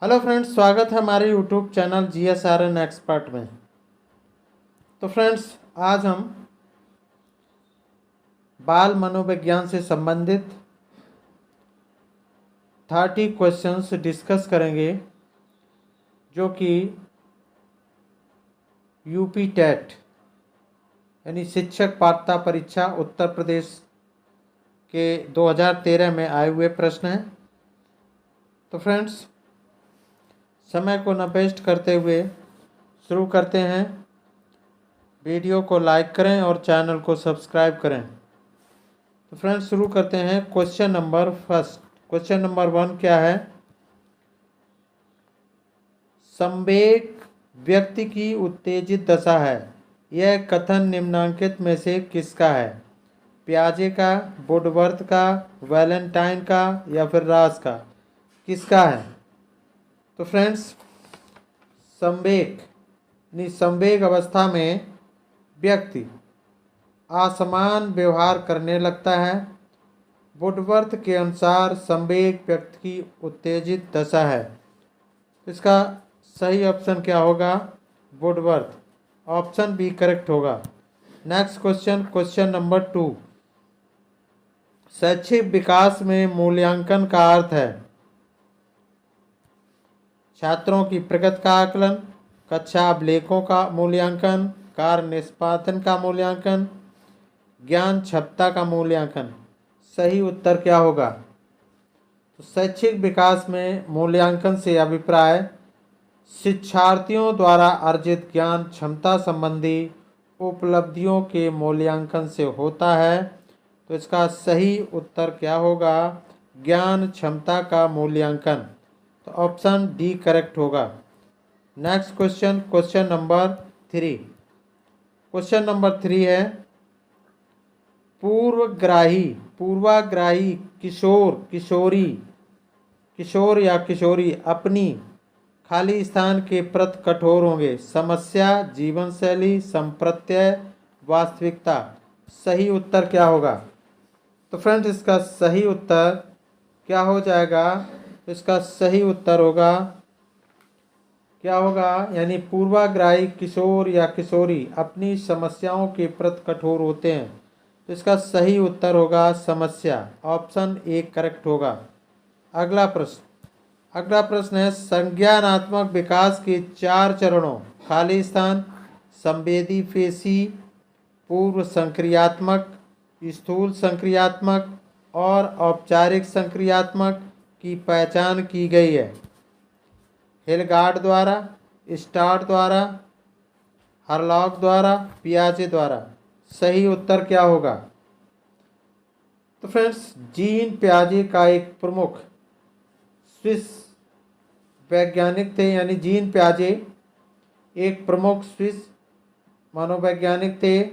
Hello friends, स्वागत है हमारे यूट्यूब चैनल GSRN एक्सपर्ट में। तो फ्रेंड्स, आज हम बाल मनोविज्ञान से संबंधित 30 क्वेश्चंस डिस्कस करेंगे, जो कि यूपी टेट यानी शिक्षक पात्रता परीक्षा उत्तर प्रदेश के 2013 में आए हुए प्रश्न हैं। तो फ्रेंड्स, समय को न वेस्ट करते हुए शुरू करते हैं। वीडियो को लाइक करें और चैनल को सब्सक्राइब करें। तो फ्रेंड्स, शुरू करते हैं। क्वेश्चन नंबर 1 क्या है? संवेग व्यक्ति की उत्तेजित दशा है। यह कथन निम्नांकित में से किसका है? पियाजे का, वुडवर्थ का, वैलेंटाइन का या फिर रास का? किसका है? तो फ्रेंड्स, संवेग अवस्था में व्यक्ति असमान व्यवहार करने लगता है। वुडवर्थ के अनुसार संवेग व्यक्ति की उत्तेजित दशा है। इसका सही ऑप्शन क्या होगा? वुडवर्थ। ऑप्शन बी करेक्ट होगा। Next question number 2। शैक्षिक विकास में मूल्यांकन का अर्थ है छात्रों की प्रगति का आकलन, कक्षा अभिलेखों का मूल्यांकन, कार्य निष्पादन का मूल्यांकन, ज्ञान क्षमता का मूल्यांकन। सही उत्तर क्या होगा? तो शैक्षिक विकास में मूल्यांकन से अभिप्राय शिक्षार्थियों द्वारा अर्जित ज्ञान क्षमता संबंधी उपलब्धियों के मूल्यांकन से होता है। तो इसका सही उत्तर क्या होगा? ज्ञान क्षमता का मूल्यांकन। तो ऑप्शन डी करेक्ट होगा। Next question number 3। Question number 3 है पूर्वाग्राही किशोर या किशोरी अपनी खाली स्थान के प्रति कठोर होंगे। समस्या, जीवन शैली, संप्रत्यय, वास्तविकता। सही उत्तर क्या होगा? तो फ्रेंड्स, इसका सही उत्तर क्या हो जाएगा? इसका सही उत्तर होगा क्या होगा? यानी पूर्वाग्राही किशोर या किशोरी अपनी समस्याओं के प्रति कठोर होते हैं। तो इसका सही उत्तर होगा समस्या। ऑप्शन ए करेक्ट होगा। अगला प्रश्न है संज्ञानात्मक विकास के 4 चरणों खाली स्थान, संवेदी पेशी, पूर्व संक्रियात्मक, स्थूल संक्रियात्मक और औपचारिक संक्रियात्मक की पहचान की गई है। हिलगार्ड द्वारा, स्टार्ट द्वारा, हरलॉक द्वारा, पियाजे द्वारा। सही उत्तर क्या होगा? तो फ्रेंड्स, जीन पियाजे का एक प्रमुख स्विस वैज्ञानिक थे, यानी जीन पियाजे एक प्रमुख स्विस मनोवैज्ञानिक थे।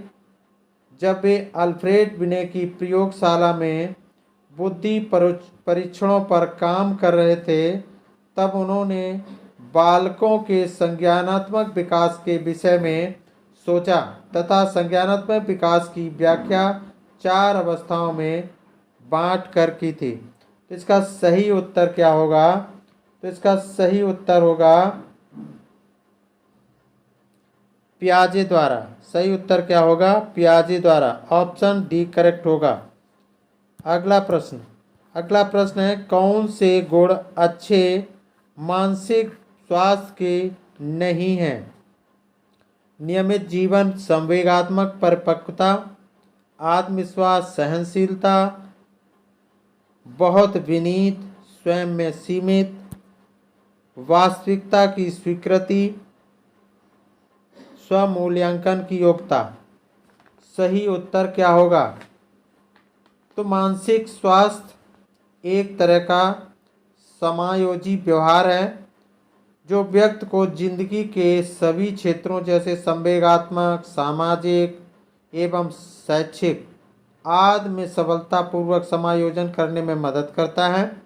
जब वे अल्फ्रेड बिने की प्रयोगशाला में बुद्धि परीक्षणों पर काम कर रहे थे, तब उन्होंने बालकों के संज्ञानात्मक विकास के विषय में सोचा तथा संज्ञानात्मक विकास की व्याख्या 4 अवस्थाओं में बांट कर की थी। तो इसका सही उत्तर क्या होगा? तो इसका सही उत्तर होगा पियाजे द्वारा। सही उत्तर क्या होगा? पियाजे द्वारा। ऑप्शन डी करेक्ट होगा। अगला प्रश्न है कौन से गुण अच्छे मानसिक स्वास्थ्य के नहीं हैं? नियमित जीवन, संवेगात्मक परिपक्वता, आत्मविश्वास, सहनशीलता, बहुत विनीत, स्वयं में सीमित, वास्तविकता की स्वीकृति, स्वमूल्यांकन की योग्यता। सही उत्तर क्या होगा? तो मानसिक स्वास्थ्य एक तरह का समायोजी व्यवहार है जो व्यक्ति को जिंदगी के सभी क्षेत्रों जैसे संवेगात्मक, सामाजिक एवं शैक्षिक आदि में सफलतापूर्वक समायोजन करने में मदद करता है।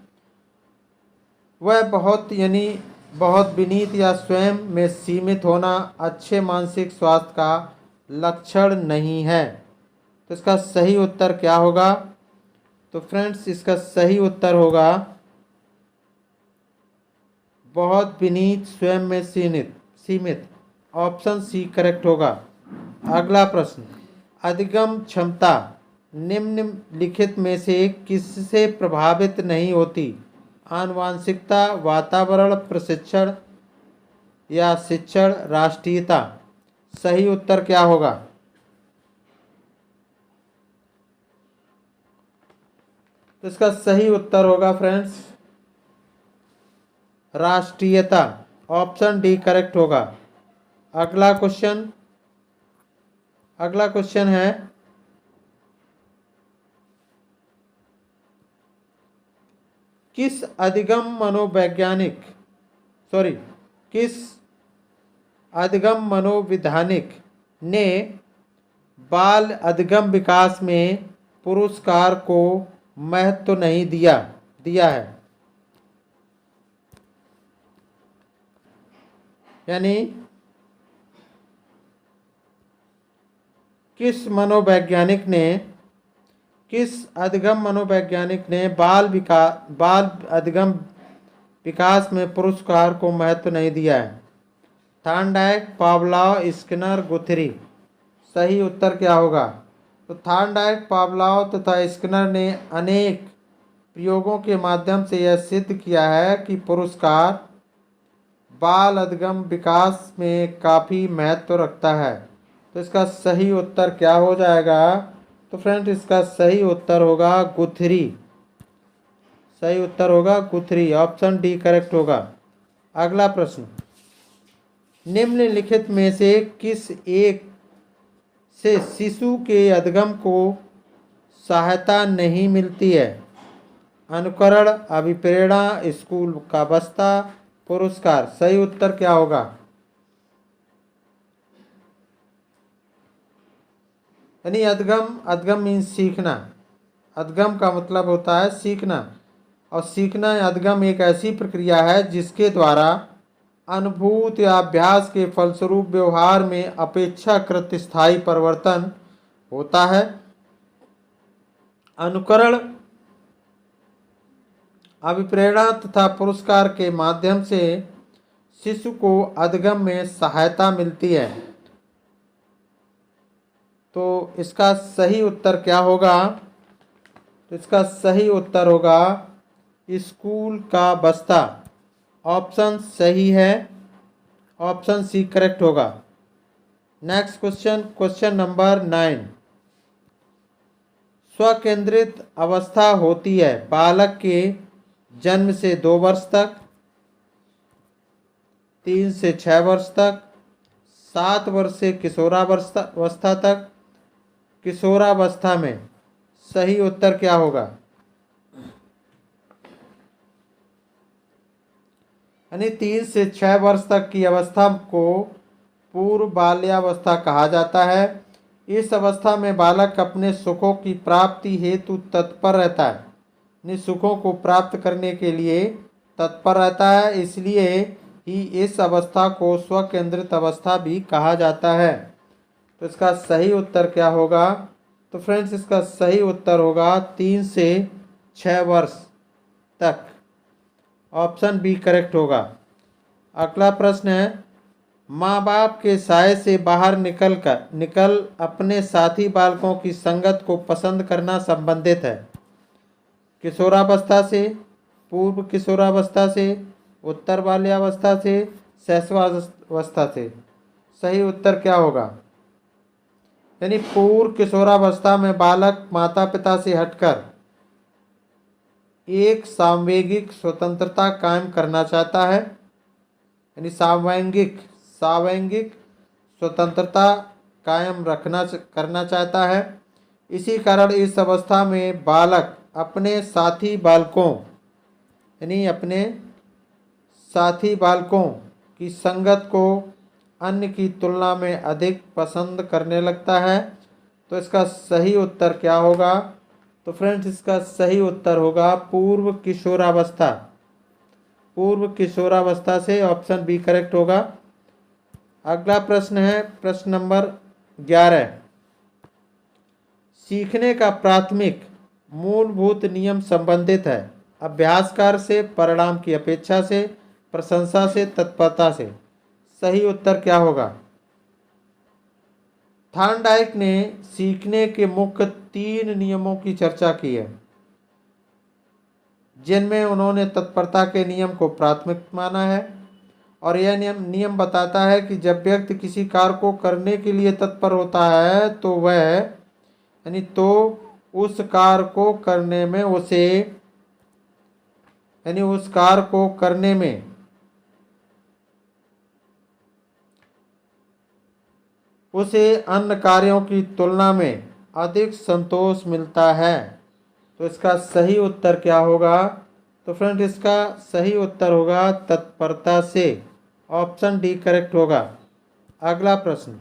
वह बहुत विनीत या स्वयं में सीमित होना अच्छे मानसिक स्वास्थ्य का लक्षण नहीं है। तो इसका सही उत्तर क्या होगा? तो फ्रेंड्स, इसका सही उत्तर होगा बहुत विनीत, स्वयं में सीमित। ऑप्शन सी करेक्ट होगा। अगला प्रश्न, अधिगम क्षमता निम्नलिखित में से किससे प्रभावित नहीं होती? आनुवांशिकता, वातावरण, प्रशिक्षण या शिक्षण, राष्ट्रीयता। सही उत्तर क्या होगा? तो इसका सही उत्तर होगा फ्रेंड्स राष्ट्रीयता। ऑप्शन डी करेक्ट होगा। अगला क्वेश्चन है, किस अधिगम मनोवैज्ञानिक ने बाल अधिगम विकास में पुरस्कार को महत्व नहीं दिया है? यानी किस अधिगम मनोवैज्ञानिक ने बाल अधिगम विकास में पुरस्कार को महत्व नहीं दिया है? Thorndike, Pavlov, Skinner, गुथरी। सही उत्तर क्या होगा? तो थॉर्नडाइक, पावलोव तथा स्किनर ने अनेक प्रयोगों के माध्यम से यह सिद्ध किया है कि पुरस्कार बाल अधिगम विकास में काफ़ी महत्व रखता है। तो इसका सही उत्तर क्या हो जाएगा? तो फ्रेंड्स इसका सही उत्तर होगा गुथरी। सही उत्तर होगा गुथरी। ऑप्शन डी करेक्ट होगा। अगला प्रश्न, निम्नलिखित में से किस एक से शिशु के अधिगम को सहायता नहीं मिलती है? अनुकरण, अभिप्रेरणा, स्कूल का बस्ता, पुरस्कार। सही उत्तर क्या होगा? यानी अधिगम मीन्स सीखना। अधिगम का मतलब होता है सीखना, और सीखना या अधिगम एक ऐसी प्रक्रिया है जिसके द्वारा अनुभूत या अभ्यास के फलस्वरूप व्यवहार में अपेक्षाकृत स्थायी परिवर्तन होता है। अनुकरण, अभिप्रेरणा तथा पुरस्कार के माध्यम से शिशु को अधिगम में सहायता मिलती है। तो इसका सही उत्तर क्या होगा? तो इसका सही उत्तर होगा स्कूल का बस्ता। ऑप्शन सही है। ऑप्शन सी करेक्ट होगा। Next question number 9। स्वकेंद्रित अवस्था होती है बालक के जन्म से 2 वर्ष तक, 3 से 6 वर्ष तक, 7 वर्ष से किशोरावस्था तक, किशोरावस्था में। सही उत्तर क्या होगा? यानी 3 से 6 वर्ष तक की अवस्था को पूर्व बाल्यावस्था कहा जाता है। इस अवस्था में बालक अपने सुखों की प्राप्ति हेतु तत्पर रहता है, अपने सुखों को प्राप्त करने के लिए तत्पर रहता है, इसलिए ही इस अवस्था को स्वकेंद्रित अवस्था भी कहा जाता है। तो इसका सही उत्तर क्या होगा? तो फ्रेंड्स इसका सही उत्तर होगा 3 से 6 वर्ष तक। ऑप्शन बी करेक्ट होगा। अगला प्रश्न है, माँ बाप के साय से बाहर निकल अपने साथी बालकों की संगत को पसंद करना संबंधित है किशोरावस्था से, पूर्व किशोरावस्था से, उत्तर बाल्यावस्था से, शैशवावस्था से। सही उत्तर क्या होगा? यानी पूर्व किशोरावस्था में बालक माता पिता से हटकर एक सामवेगिक स्वतंत्रता कायम करना चाहता है, यानी सामवेगिक स्वतंत्रता कायम करना चाहता है। इसी कारण इस अवस्था में बालक अपने साथी बालकों की संगत को अन्य की तुलना में अधिक पसंद करने लगता है। तो इसका सही उत्तर क्या होगा? तो फ्रेंड्स इसका सही उत्तर होगा पूर्व किशोरावस्था से। ऑप्शन बी करेक्ट होगा। अगला प्रश्न है प्रश्न नंबर 11। सीखने का प्राथमिक मूलभूत नियम संबंधित है अभ्यासकार से, परिणाम की अपेक्षा से, प्रशंसा से, तत्परता से। सही उत्तर क्या होगा? थॉर्नडाइक ने सीखने के मुख्य 3 नियमों की चर्चा की है, जिनमें उन्होंने तत्परता के नियम को प्राथमिक माना है। और यह नियम बताता है कि जब व्यक्ति किसी कार्य को करने के लिए तत्पर होता है तो उस कार्य को करने में उसे अन्य कार्यों की तुलना में अधिक संतोष मिलता है। तो इसका सही उत्तर क्या होगा? तो फ्रेंड, इसका सही उत्तर होगा तत्परता से। ऑप्शन डी करेक्ट होगा। अगला प्रश्न,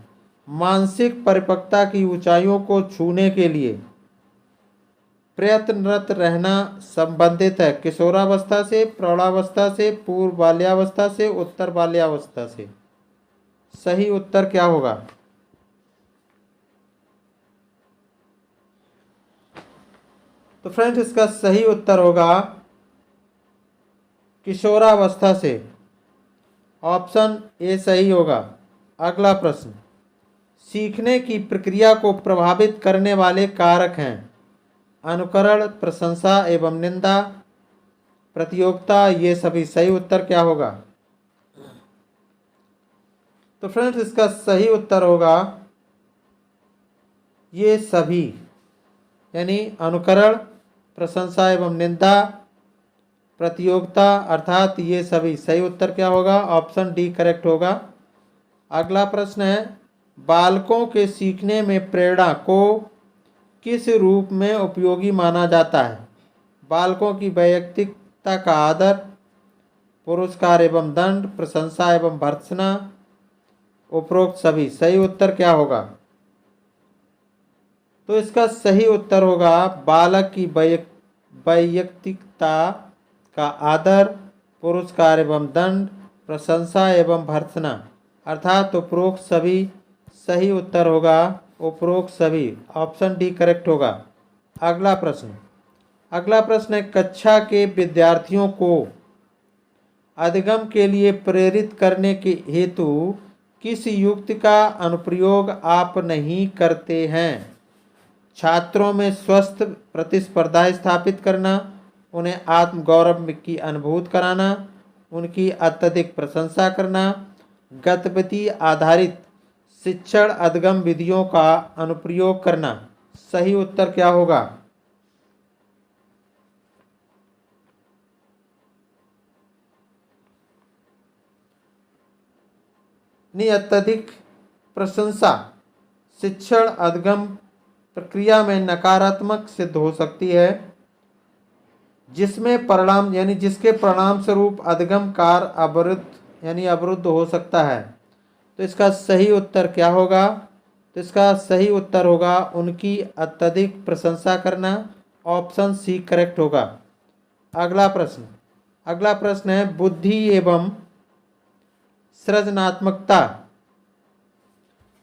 मानसिक परिपक्वता की ऊंचाइयों को छूने के लिए प्रयत्नरत रहना संबंधित है किशोरावस्था से, प्रौढ़ावस्था से, पूर्व बाल्यावस्था से, उत्तर बाल्यावस्था से। सही उत्तर क्या होगा? तो फ्रेंड्स, इसका सही उत्तर होगा किशोरावस्था से। ऑप्शन ए सही होगा। अगला प्रश्न, सीखने की प्रक्रिया को प्रभावित करने वाले कारक हैं अनुकरण, प्रशंसा एवं निंदा, प्रतियोगिता, ये सभी। सही उत्तर क्या होगा? तो फ्रेंड्स, इसका सही उत्तर होगा ये सभी, यानी अनुकरण, प्रशंसा एवं निंदा, प्रतियोगिता, अर्थात ये सभी। सही उत्तर क्या होगा? ऑप्शन डी करेक्ट होगा। अगला प्रश्न है, बालकों के सीखने में प्रेरणा को किस रूप में उपयोगी माना जाता है? बालकों की वैयक्तिकता का आदर, पुरस्कार एवं दंड, प्रशंसा एवं भर्त्सना, उपरोक्त सभी। सही उत्तर क्या होगा? तो इसका सही उत्तर होगा बालक की वैयक्तिकता का आदर, पुरस्कार एवं दंड, प्रशंसा एवं भर्त्सना, अर्थात उपरोक्त सभी। सही उत्तर होगा उपरोक्त सभी। ऑप्शन डी करेक्ट होगा। अगला प्रश्न है, कक्षा के विद्यार्थियों को अधिगम के लिए प्रेरित करने के हेतु किस युक्ति का अनुप्रयोग आप नहीं करते हैं? छात्रों में स्वस्थ प्रतिस्पर्धा स्थापित करना, उन्हें आत्मगौरव की अनुभूति कराना, उनकी अत्यधिक प्रशंसा करना, गतिविधि आधारित शिक्षण अधिगम विधियों का अनुप्रयोग करना। सही उत्तर क्या होगा? अत्यधिक प्रशंसा शिक्षण अधिगम प्रक्रिया में नकारात्मक सिद्ध हो सकती है, जिसके परिणाम स्वरूप अधिगम कार्य अवरुद्ध हो सकता है। तो इसका सही उत्तर क्या होगा? तो इसका सही उत्तर होगा उनकी अत्यधिक प्रशंसा करना। ऑप्शन सी करेक्ट होगा। अगला प्रश्न है, बुद्धि एवं सृजनात्मकता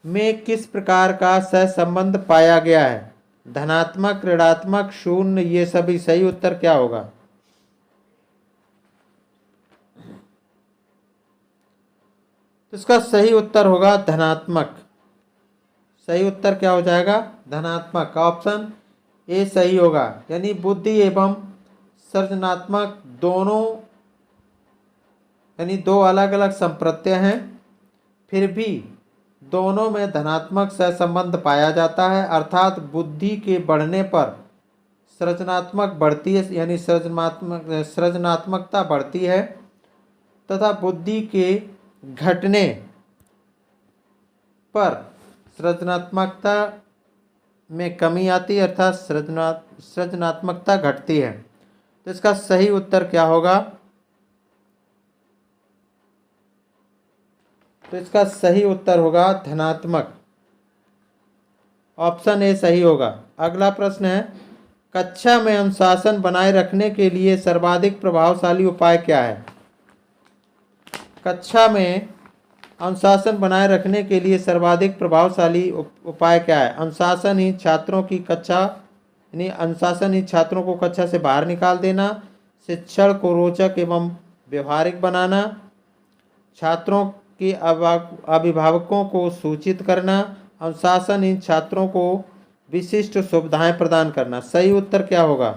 में किस प्रकार का सहसंबंध पाया गया है? धनात्मक, ऋणात्मक, शून्य, ये सभी। सही उत्तर क्या होगा? तो इसका सही उत्तर होगा धनात्मक। सही उत्तर क्या हो जाएगा? धनात्मक। ऑप्शन ए सही होगा। यानी बुद्धि एवं सृजनात्मक दोनों दो अलग अलग संप्रत्यय हैं, फिर भी दोनों में धनात्मक सहसंबंध पाया जाता है, अर्थात बुद्धि के बढ़ने पर सृजनात्मक बढ़ती है, यानी सृजनात्मकता बढ़ती है, तथा बुद्धि के घटने पर सृजनात्मकता में कमी आती है, अर्थात सृजनात्मकता घटती है। तो इसका सही उत्तर क्या होगा? तो इसका सही उत्तर होगा धनात्मक। ऑप्शन ए सही होगा। अगला प्रश्न है, कक्षा में अनुशासन बनाए रखने के लिए सर्वाधिक प्रभावशाली उपाय क्या है? कक्षा में अनुशासन बनाए रखने के लिए सर्वाधिक प्रभावशाली उपाय क्या है? अनुशासन ही छात्रों को कक्षा से बाहर निकाल देना, शिक्षण को रोचक एवं व्यवहारिक बनाना, छात्रों के अभिभावकों को सूचित करना, अनुशासन इन छात्रों को विशिष्ट सुविधाएं प्रदान करना। सही उत्तर क्या होगा?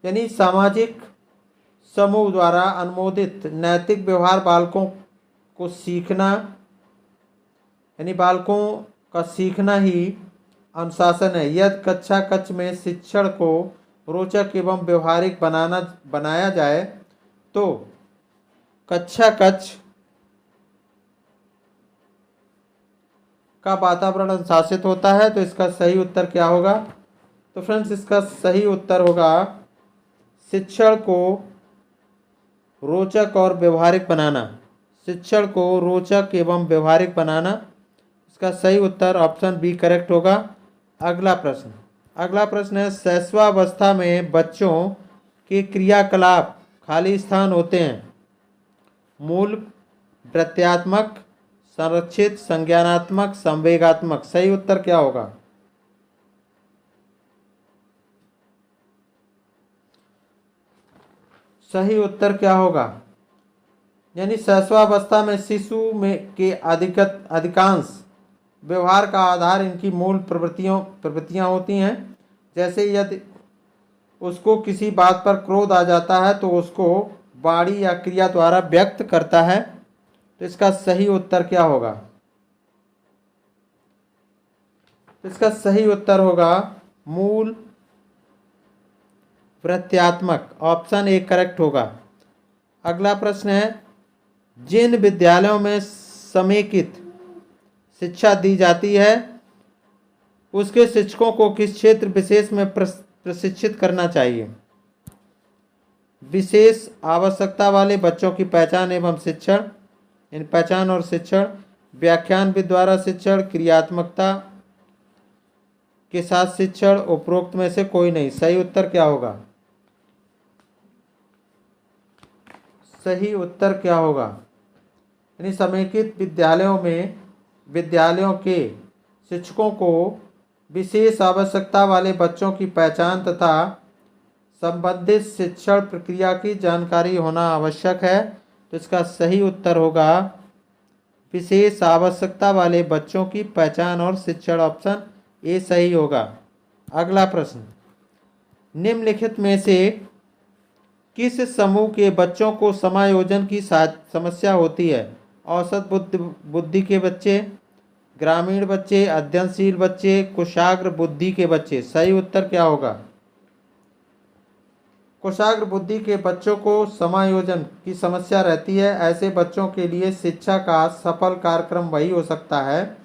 यानी सामाजिक समूह द्वारा अनुमोदित नैतिक व्यवहार बालकों को सीखना, यानी बालकों का सीखना ही अनुशासन है। यदि कक्षा कक्ष में शिक्षण को रोचक एवं व्यवहारिक बनाया जाए तो कक्षा कक्ष का वातावरण अनुशासित होता है। तो इसका सही उत्तर क्या होगा? तो फ्रेंड्स, इसका सही उत्तर होगा शिक्षण को रोचक और व्यवहारिक बनाना। शिक्षण को रोचक एवं व्यवहारिक बनाना, इसका सही उत्तर ऑप्शन बी करेक्ट होगा। अगला प्रश्न है, शैशवावस्था में बच्चों के क्रियाकलाप खाली स्थान होते हैं। मूल, प्रत्यात्मक, संरक्षित, संज्ञानात्मक, संवेगात्मक। सही उत्तर क्या होगा? सही उत्तर क्या होगा? यानी शैशवावस्था में शिशु में के अधिकांश व्यवहार का आधार इनकी मूल प्रवृत्तियां होती हैं। जैसे यदि उसको किसी बात पर क्रोध आ जाता है तो उसको वाणी या क्रिया द्वारा व्यक्त करता है। तो इसका सही उत्तर क्या होगा? तो इसका सही उत्तर होगा मूल प्रत्यात्मक। ऑप्शन ए करेक्ट होगा। अगला प्रश्न है, जिन विद्यालयों में समेकित शिक्षा दी जाती है उसके शिक्षकों को किस क्षेत्र विशेष में प्रशिक्षित करना चाहिए? विशेष आवश्यकता वाले बच्चों की पहचान एवं शिक्षण, इन पहचान और शिक्षण, व्याख्यान विधि द्वारा शिक्षण, क्रियात्मकता के साथ शिक्षण, उपरोक्त में से कोई नहीं। सही उत्तर क्या होगा? सही उत्तर क्या होगा? यानी समेकित विद्यालयों के शिक्षकों को विशेष आवश्यकता वाले बच्चों की पहचान तथा संबंधित शिक्षण प्रक्रिया की जानकारी होना आवश्यक है। तो इसका सही उत्तर होगा विशेष आवश्यकता वाले बच्चों की पहचान और शिक्षण। ऑप्शन ए सही होगा। अगला प्रश्न, निम्नलिखित में से किस समूह के बच्चों को समायोजन की समस्या होती है? औसत बुद्धि के बच्चे, ग्रामीण बच्चे, अध्ययनशील बच्चे, कुशाग्र बुद्धि के बच्चे। सही उत्तर क्या होगा? कुशाग्र बुद्धि के बच्चों को समायोजन की समस्या रहती है। ऐसे बच्चों के लिए शिक्षा का सफल कार्यक्रम वही हो सकता है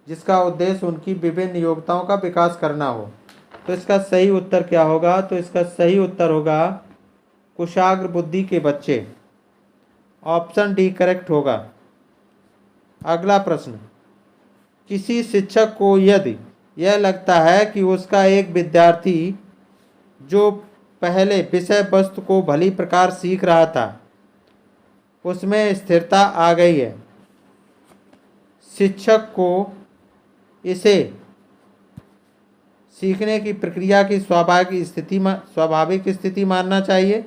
जिसका उद्देश्य उनकी विभिन्न योग्यताओं का विकास करना हो। तो इसका सही उत्तर क्या होगा? तो इसका सही उत्तर होगा कुशाग्र बुद्धि के बच्चे। ऑप्शन डी करेक्ट होगा। अगला प्रश्न, किसी शिक्षक को यदि यह लगता है कि उसका एक विद्यार्थी जो पहले विषय वस्तु को भली प्रकार सीख रहा था उसमें स्थिरता आ गई है, शिक्षक को इसे सीखने की प्रक्रिया की स्वाभाविक स्थिति मानना चाहिए,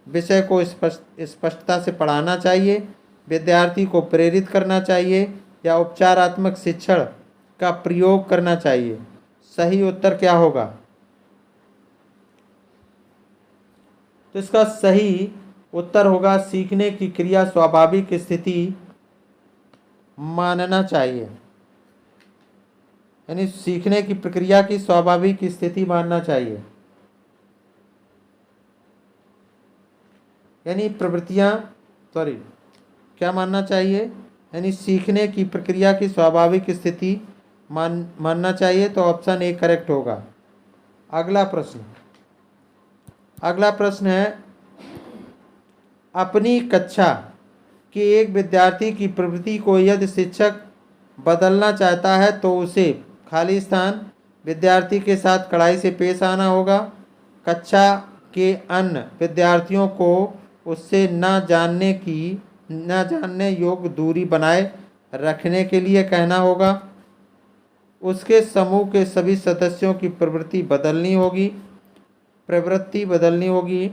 विषय को स्पष्टता से पढ़ाना चाहिए, विद्यार्थी को प्रेरित करना चाहिए या उपचारात्मक शिक्षण का प्रयोग करना चाहिए। सही उत्तर क्या होगा? तो इसका सही उत्तर होगा सीखने की क्रिया स्वाभाविक स्थिति मानना चाहिए, यानी सीखने की प्रक्रिया की स्वाभाविक स्थिति मानना चाहिए। यानी क्या मानना चाहिए? यानी सीखने की प्रक्रिया की स्वाभाविक स्थिति मानना चाहिए। तो ऑप्शन ए करेक्ट होगा। अगला प्रश्न है, अपनी कक्षा के एक विद्यार्थी की प्रवृत्ति को यदि शिक्षक बदलना चाहता है तो उसे खाली स्थान विद्यार्थी के साथ कड़ाई से पेश आना होगा, कक्षा के अन्य विद्यार्थियों को उससे न जानने योग्य दूरी बनाए रखने के लिए कहना होगा, उसके समूह के सभी सदस्यों की प्रवृत्ति बदलनी होगी प्रवृत्ति बदलनी होगी,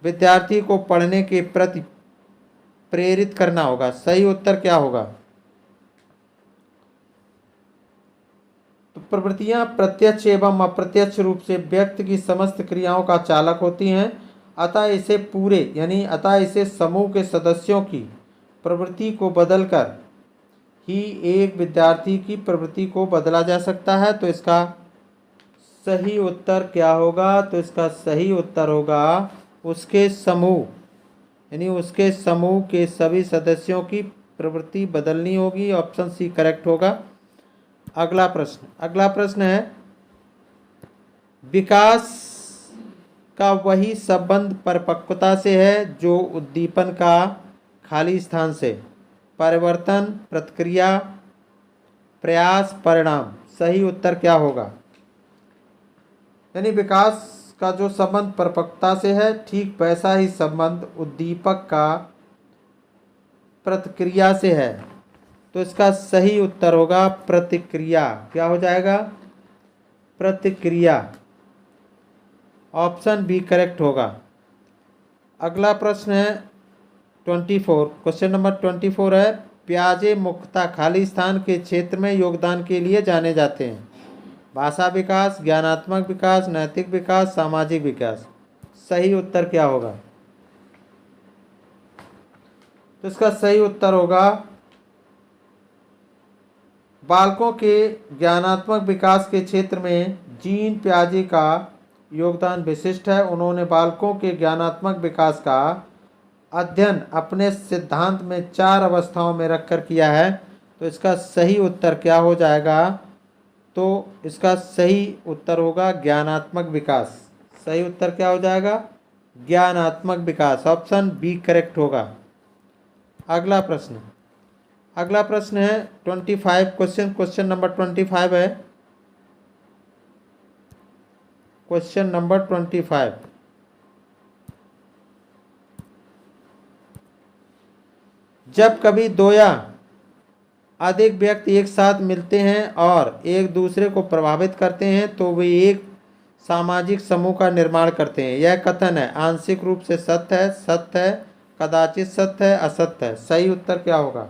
विद्यार्थी को पढ़ने के प्रति प्रेरित करना होगा। सही उत्तर क्या होगा? तो प्रवृत्तियां प्रत्यक्ष एवं अप्रत्यक्ष रूप से व्यक्ति की समस्त क्रियाओं का चालक होती हैं, अतः इसे समूह के सदस्यों की प्रवृत्ति को बदलकर ही एक विद्यार्थी की प्रवृत्ति को बदला जा सकता है। तो इसका सही उत्तर क्या होगा? तो इसका सही उत्तर होगा उसके समूह के सभी सदस्यों की प्रवृत्ति बदलनी होगी। ऑप्शन सी करेक्ट होगा। अगला प्रश्न है, विकास का वही संबंध परिपक्वता से है जो उद्दीपन का खाली स्थान से। परिवर्तन, प्रतिक्रिया, प्रयास, परिणाम। सही उत्तर क्या होगा? यानी विकास का जो संबंध परिपक्वता से है, ठीक वैसा ही संबंध उद्दीपक का प्रतिक्रिया से है। तो इसका सही उत्तर होगा प्रतिक्रिया। क्या हो जाएगा? प्रतिक्रिया। ऑप्शन बी करेक्ट होगा। अगला प्रश्न है 24, क्वेश्चन नंबर 24 है, पियाजे मुख्यतः खाली स्थान के क्षेत्र में योगदान के लिए जाने जाते हैं। भाषा विकास, ज्ञानात्मक विकास, नैतिक विकास, सामाजिक विकास। सही उत्तर क्या होगा? तो इसका सही उत्तर होगा बालकों के ज्ञानात्मक विकास के क्षेत्र में जीन पियाजे का योगदान विशिष्ट है। उन्होंने बालकों के ज्ञानात्मक विकास का अध्ययन अपने सिद्धांत में 4 अवस्थाओं में रखकर किया है। तो इसका सही उत्तर क्या हो जाएगा? तो इसका सही उत्तर होगा ज्ञानात्मक विकास। सही उत्तर क्या हो जाएगा? ज्ञानात्मक विकास। ऑप्शन बी करेक्ट होगा। अगला प्रश्न है 25 क्वेश्चन नंबर 25 है। क्वेश्चन नंबर 25, जब कभी 2 या अधिक व्यक्ति एक साथ मिलते हैं और एक दूसरे को प्रभावित करते हैं तो वे एक सामाजिक समूह का निर्माण करते हैं। यह कथन है आंशिक रूप से सत्य है, कदाचित सत्य है, असत्य है। सही उत्तर क्या होगा?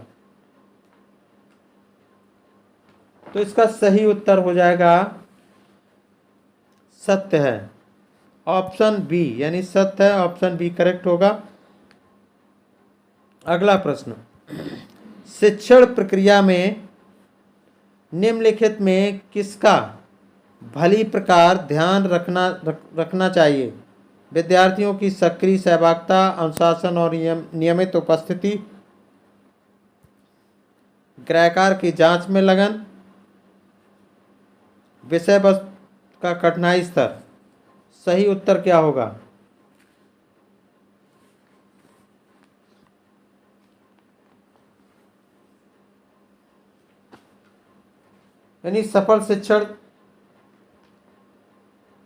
तो इसका सही उत्तर हो जाएगा सत्य है। ऑप्शन बी, यानी सत्य है। ऑप्शन बी करेक्ट होगा। अगला प्रश्न, शिक्षण प्रक्रिया में निम्नलिखित में किसका भली प्रकार ध्यान रखना चाहिए? विद्यार्थियों की सक्रिय सहभागिता, अनुशासन और नियमित उपस्थिति, गृहकार्य की जांच में लगन, विषय वस्तु का कठिनाई स्तर। सही उत्तर क्या होगा? यानी सफल शिक्षण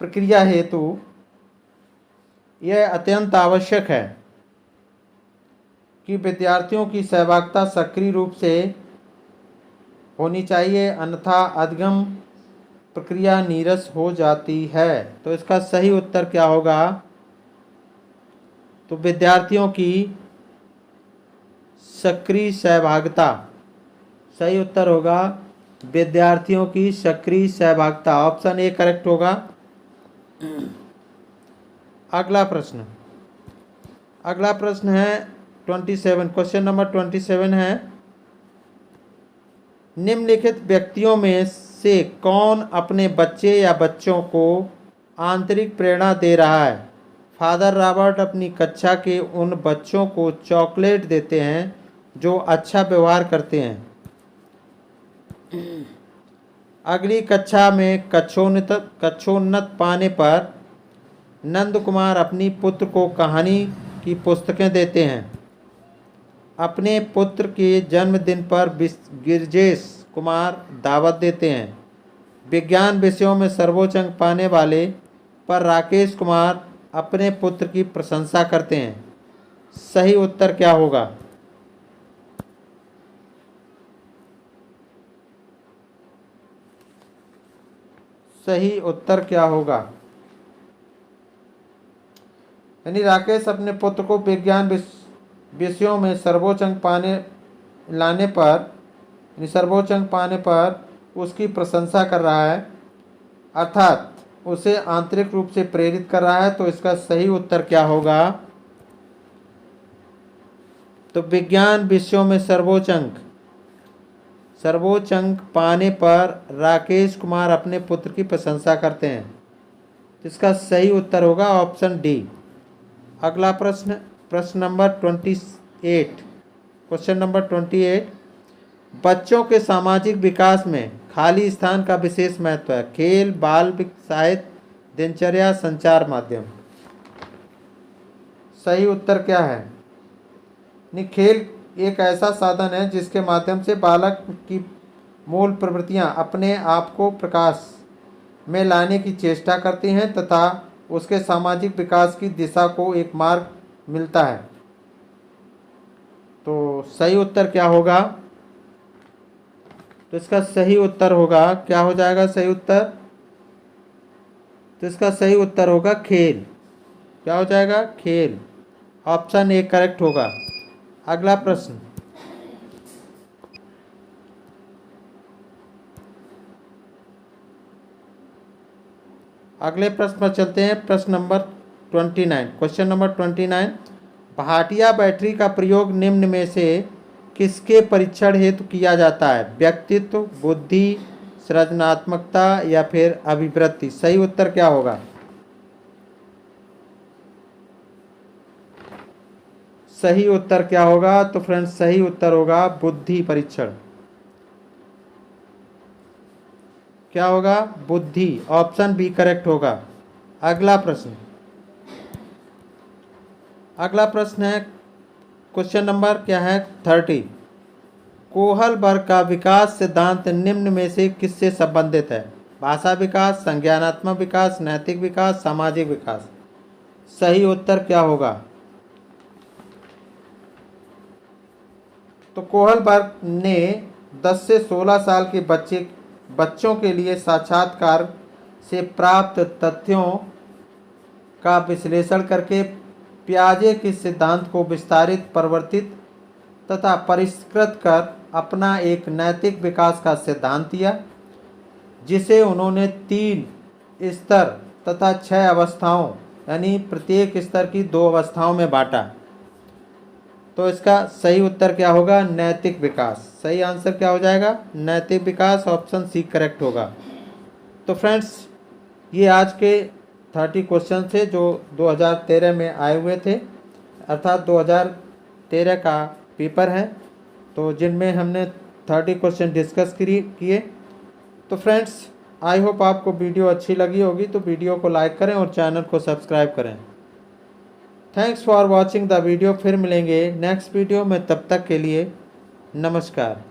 प्रक्रिया हेतु यह अत्यंत आवश्यक है कि विद्यार्थियों की सहभागिता सक्रिय रूप से होनी चाहिए, अन्यथा अधिगम प्रक्रिया नीरस हो जाती है। तो इसका सही उत्तर क्या होगा? तो विद्यार्थियों की सक्रिय सहभागिता। सही उत्तर होगा विद्यार्थियों की सक्रिय सहभागिता। ऑप्शन ए करेक्ट होगा। अगला प्रश्न है 27, क्वेश्चन नंबर 27 है, निम्नलिखित व्यक्तियों में से कौन अपने बच्चे या बच्चों को आंतरिक प्रेरणा दे रहा है? फादर रॉबर्ट अपनी कक्षा के उन बच्चों को चॉकलेट देते हैं जो अच्छा व्यवहार करते हैं। अगली कक्षा में कक्षोन्नत पाने पर नंद कुमार अपनी पुत्र को कहानी की पुस्तकें देते हैं। अपने पुत्र के जन्मदिन पर गिरजेश कुमार दावत देते हैं। विज्ञान विषयों में सर्वोच्च अंक पाने वाले पर राकेश कुमार अपने पुत्र की प्रशंसा करते हैं। सही उत्तर क्या होगा? सही उत्तर क्या होगा? यानी राकेश अपने पुत्र को विज्ञान विषयों में सर्वोच्च अंक पाने पर उसकी प्रशंसा कर रहा है, अर्थात उसे आंतरिक रूप से प्रेरित कर रहा है। तो इसका सही उत्तर क्या होगा? तो विज्ञान विषयों में सर्वोच्च अंक पाने पर राकेश कुमार अपने पुत्र की प्रशंसा करते हैं। इसका सही उत्तर होगा ऑप्शन डी। अगला प्रश्न नंबर 28। क्वेश्चन नंबर 28, बच्चों के सामाजिक विकास में खाली स्थान का विशेष महत्व है। खेल, बाल साहित्य, दिनचर्या, संचार माध्यम। सही उत्तर क्या है? खेल एक ऐसा साधन है जिसके माध्यम से बालक की मूल प्रवृत्तियां अपने आप को प्रकाश में लाने की चेष्टा करती हैं तथा उसके सामाजिक विकास की दिशा को एक मार्ग मिलता है। तो सही उत्तर क्या होगा? तो इसका सही उत्तर होगा, क्या हो जाएगा सही उत्तर? तो इसका सही उत्तर होगा खेल। क्या हो जाएगा? खेल। ऑप्शन ए करेक्ट होगा। अगला प्रश्न, अगले प्रश्न पर चलते हैं। प्रश्न number 29। Question number 29, Bhatia battery का प्रयोग निम्न में से किसके परीक्षण हेतु किया जाता है? व्यक्तित्व, बुद्धि, सृजनात्मकता या फिर अभिवृत्ति। सही उत्तर क्या होगा? सही उत्तर क्या होगा? तो फ्रेंड्स सही उत्तर होगा बुद्धि परीक्षण। क्या होगा? बुद्धि। ऑप्शन बी करेक्ट होगा। अगला प्रश्न है क्वेश्चन नंबर क्या है 30। कोहलबर्ग का विकास सिद्धांत निम्न में से किससे संबंधित है? भाषा विकास, संज्ञानात्मक विकास, नैतिक विकास, सामाजिक विकास। सही उत्तर क्या होगा? तो कोहलबर्ग ने 10 से 16 साल के बच्चों के लिए साक्षात्कार से प्राप्त तथ्यों का विश्लेषण करके पियाजे के सिद्धांत को विस्तारित, परिवर्तित तथा परिष्कृत कर अपना एक नैतिक विकास का सिद्धांत दिया, जिसे उन्होंने 3 स्तर तथा 6 अवस्थाओं यानी प्रत्येक स्तर की 2 अवस्थाओं में बांटा। तो इसका सही उत्तर क्या होगा? नैतिक विकास। सही आंसर क्या हो जाएगा? नैतिक विकास। ऑप्शन सी करेक्ट होगा। तो फ्रेंड्स ये आज के 30 क्वेश्चन थे जो 2013 में आए हुए थे, अर्थात 2013 का पेपर है, तो जिनमें हमने 30 क्वेश्चन डिस्कस किए। तो फ्रेंड्स आई होप आपको वीडियो अच्छी लगी होगी, तो वीडियो को लाइक करें और चैनल को सब्सक्राइब करें। Thanks for watching the video. फिर मिलेंगे नेक्स्ट वीडियो में, तब तक के लिए नमस्कार।